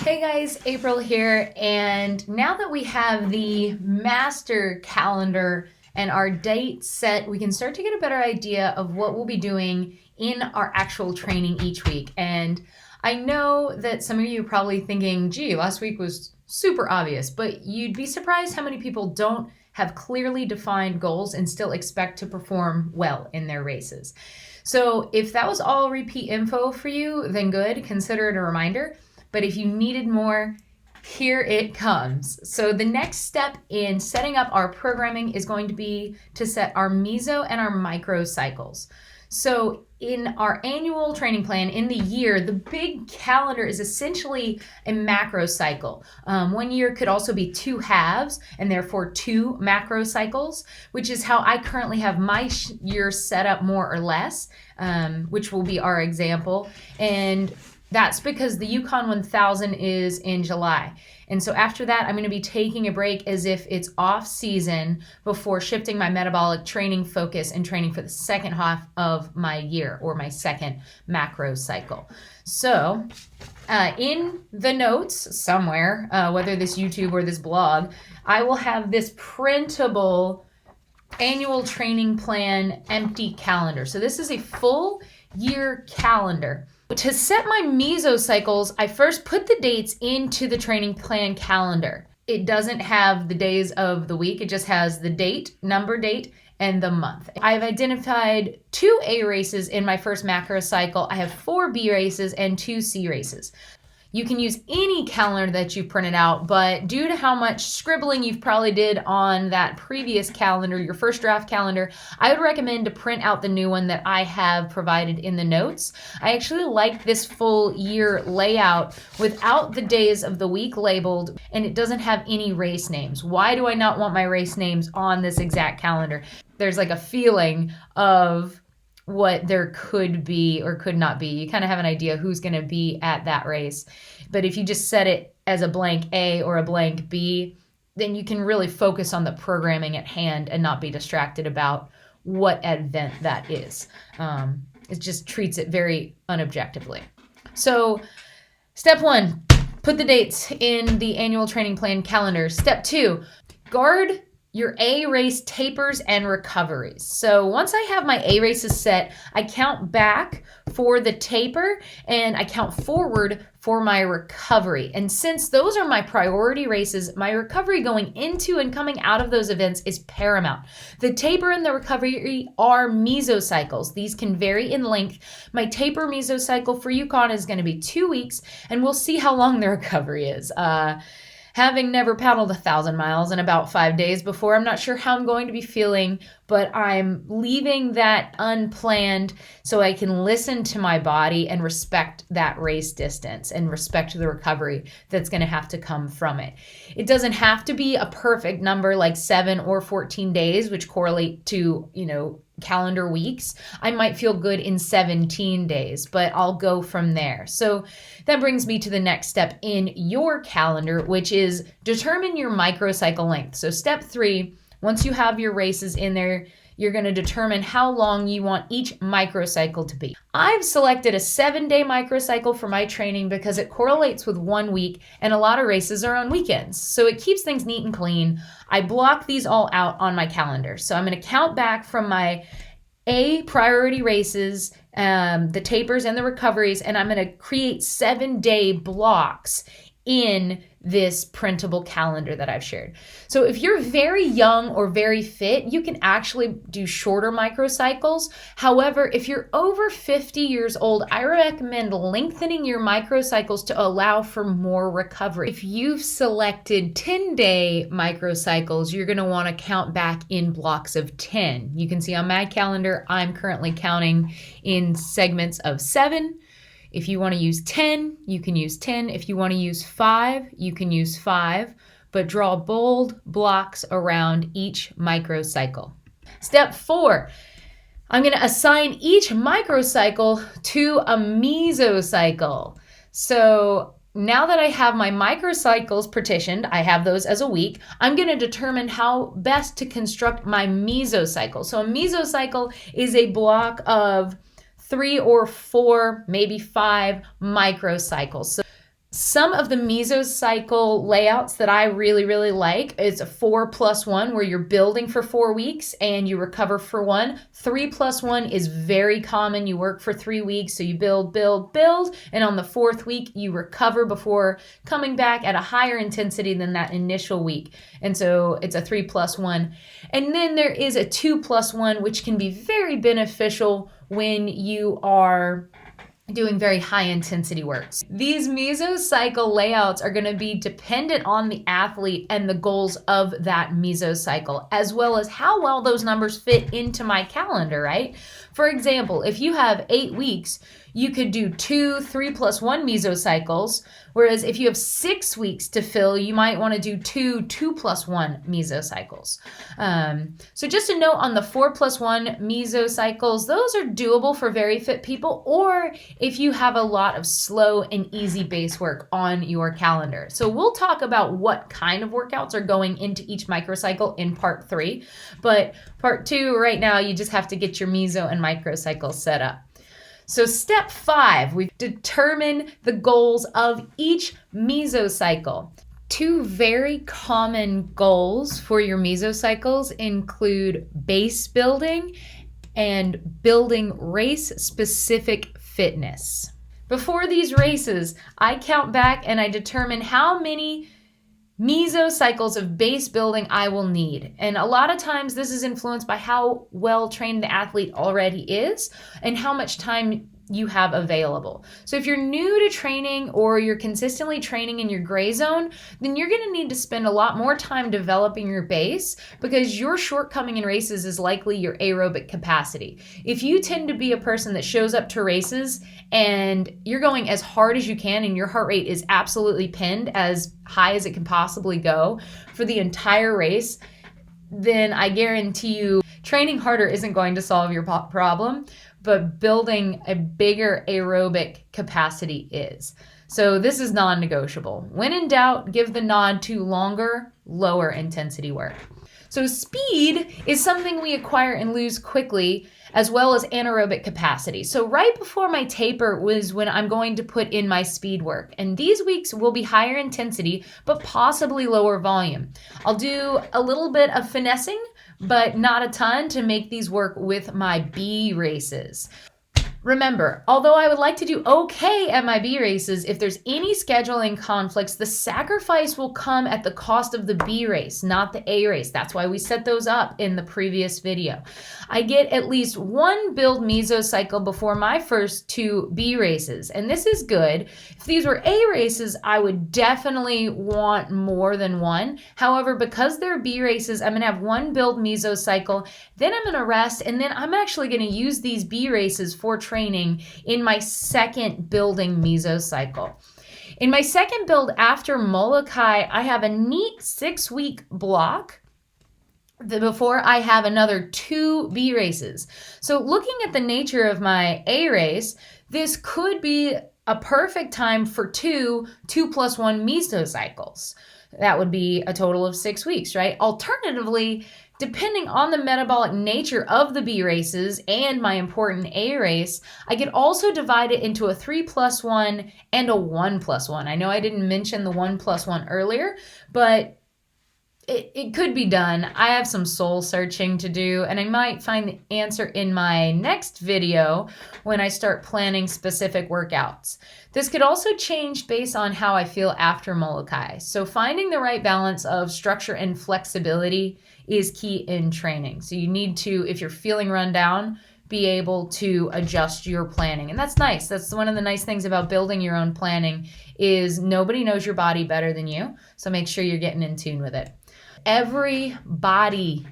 Hey guys, April here, and now that we have the master calendar and our date set, we can start to get a better idea of what we'll be doing in our actual training each week. And I know that some of you are probably thinking, gee, last week was super obvious, but you'd be surprised how many people don't have clearly defined goals and still expect to perform well in their races. So if that was all repeat info for you, then good, consider it a reminder. But if you needed more, here it comes. So the next step in setting up our programming is going to be to set our meso and our microcycles. So in our annual training plan in the year, the big calendar is essentially a macro cycle. 1 year could also be 2 halves and therefore 2 macro cycles, which is how I currently have my year set up more or less, which will be our example. And that's because the Yukon 1000 is in July. And so after that, I'm going to be taking a break as if it's off season before shifting my metabolic training focus and training for the second half of my year, or my second macro cycle. So in the notes somewhere, whether this YouTube or this blog, I will have this printable annual training plan empty calendar. So this is a full year calendar. To set my mesocycles, I first put the dates into the training plan calendar. It doesn't have the days of the week. It just has the date, number date, and the month. I've identified 2 A races in my first macro cycle. I have 4 B races and 2 C races. You can use any calendar that you've printed out, but due to how much scribbling you've probably did on that previous calendar, your first draft calendar, I would recommend to print out the new one that I have provided in the notes. I actually like this full year layout without the days of the week labeled, and it doesn't have any race names. Why do I not want my race names on this exact calendar? There's like a feeling of what there could be or could not be. You kind of have an idea who's going to be at that race. But if you just set it as a blank A or a blank B, then you can really focus on the programming at hand and not be distracted about what event that is. It just treats it very unobjectively. So step 1, put the dates in the annual training plan calendar. Step 2, guard your A race tapers and recoveries. So once I have my A races set, I count back for the taper and I count forward for my recovery. And since those are my priority races, my recovery going into and coming out of those events is paramount. The taper and the recovery are mesocycles. These can vary in length. My taper mesocycle for Yukon is going to be 2 weeks, and we'll see how long the recovery is. Having never paddled 1,000 miles in about 5 days before, I'm not sure how I'm going to be feeling, but I'm leaving that unplanned so I can listen to my body and respect that race distance and respect the recovery that's going to have to come from it. It doesn't have to be a perfect number like 7 or 14 days, which correlate to, calendar weeks. I might feel good in 17 days, but I'll go from there. So that brings me to the next step in your calendar, which is determine your microcycle length. So step 3, once you have your races in there, you're going to determine how long you want each microcycle to be. I've selected a 7-day microcycle for my training because it correlates with 1 week, and a lot of races are on weekends. So it keeps things neat and clean. I block these all out on my calendar. So I'm going to count back from my A priority races, the tapers and the recoveries, and I'm going to create 7-day blocks in this printable calendar that I've shared. So if you're very young or very fit, you can actually do shorter microcycles. However, if you're over 50 years old, I recommend lengthening your microcycles to allow for more recovery. If you've selected 10-day microcycles, you're going to want to count back in blocks of 10. You can see on my calendar, I'm currently counting in segments of 7. If you want to use 10, you can use 10. If you want to use 5, you can use 5, but draw bold blocks around each microcycle. Step 4, I'm going to assign each microcycle to a mesocycle. So now that I have my microcycles partitioned, I have those as a week, I'm going to determine how best to construct my mesocycle. So a mesocycle is a block of 3 or 4, maybe 5 microcycles. So Some of the Mezzo Cycle layouts that I really like is a 4+1 where you're building for 4 weeks and you recover for 1. 3+1 is very common. You work for 3 weeks, so you build, and on the 4th week you recover before coming back at a higher intensity than that initial week. And so it's a 3+1. And then there is a 2+1, which can be very beneficial when you are doing very high intensity work. These Mezzo Cycle layouts are going to be dependent on the athlete and the goals of that Mezzo Cycle, as well as how well those numbers fit into my calendar, right? For example, if you have 8 weeks, you could do 2 3+1 Mezzo Cycles, whereas if you have 6 weeks to fill, you might want to do 2 2+1 Mezzo Cycles. So just a note on the 4+1 Mezzo Cycles, those are doable for very fit people, or if you have a lot of slow and easy base work on your calendar. So we'll talk about what kind of workouts are going into each microcycle in part 3, but part 2 right now, you just have to get your Mezzo and microcycle set up. So step 5, we've determined the goals of each Mezzo Cycle. 2 very common goals for your Mezzo Cycles include base building and building race-specific fitness. Before these races, I count back and I determine how many Mezzo Cycles of base building I will need. And a lot of times this is influenced by how well trained the athlete already is and how much time you have available. So if you're new to training or you're consistently training in your gray zone, then you're going to need to spend a lot more time developing your base because your shortcoming in races is likely your aerobic capacity. If you tend to be a person that shows up to races and you're going as hard as you can and your heart rate is absolutely pinned as high as it can possibly go for the entire race, then I guarantee you training harder isn't going to solve your problem, but building a bigger aerobic capacity is. So this is non-negotiable. When in doubt, give the nod to longer, lower intensity work. So speed is something we acquire and lose quickly, as well as anaerobic capacity. So right before my taper was when I'm going to put in my speed work. And these weeks will be higher intensity, but possibly lower volume. I'll do a little bit of finessing, but not a ton to make these work with my B races. Remember, although I would like to do okay at my B races, if there's any scheduling conflicts, the sacrifice will come at the cost of the B race, not the A race. That's why we set those up in the previous video. I get at least 1 build Mezzo cycle before my first 2 B races, and this is good. If these were A races, I would definitely want more than 1. However, because they're B races, I'm gonna have 1 build Mezzo cycle, then I'm gonna rest, and then I'm actually gonna use these B races for training in my second building Mezzo cycle. In my second build after Molokai, I have a neat 6-week block before I have another 2 B races. So looking at the nature of my A race, this could be a perfect time for 2 2+1 Mezzo cycles. That would be a total of 6 weeks, right? Alternatively, depending on the metabolic nature of the B races and my important A race, I could also divide it into a 3+1 and a 1+1. I know I didn't mention the 1+1 earlier, but it could be done. I have some soul searching to do, and I might find the answer in my next video when I start planning specific workouts. This could also change based on how I feel after Molokai. So finding the right balance of structure and flexibility is key in training. So you need to, if you're feeling run down, be able to adjust your planning. And that's nice. That's one of the nice things about building your own planning is nobody knows your body better than you. So make sure you're getting in tune with it. Every body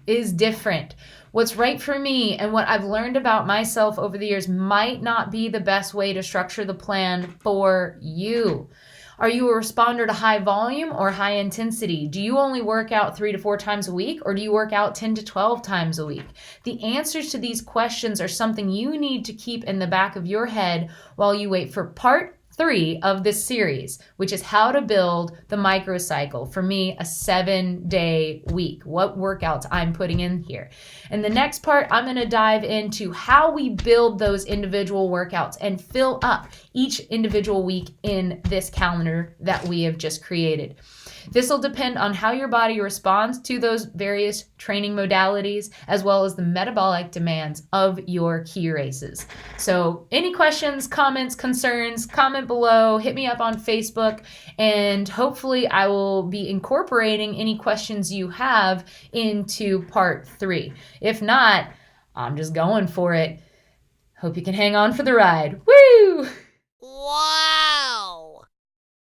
is different. What's right for me and what I've learned about myself over the years might not be the best way to structure the plan for you. Are you a responder to high volume or high intensity? Do you only work out 3 to 4 times a week, or do you work out 10 to 12 times a week? The answers to these questions are something you need to keep in the back of your head while you wait for part 3 of this series, which is how to build the microcycle. For me, a 7-day week, what workouts I'm putting in here. And the next part, I'm going to dive into how we build those individual workouts and fill up each individual week in this calendar that we have just created. This will depend on how your body responds to those various training modalities, as well as the metabolic demands of your key races. So any questions, comments, concerns, comment below, hit me up on Facebook, and hopefully I will be incorporating any questions you have into part 3. If not, I'm just going for it. Hope you can hang on for the ride. Woo!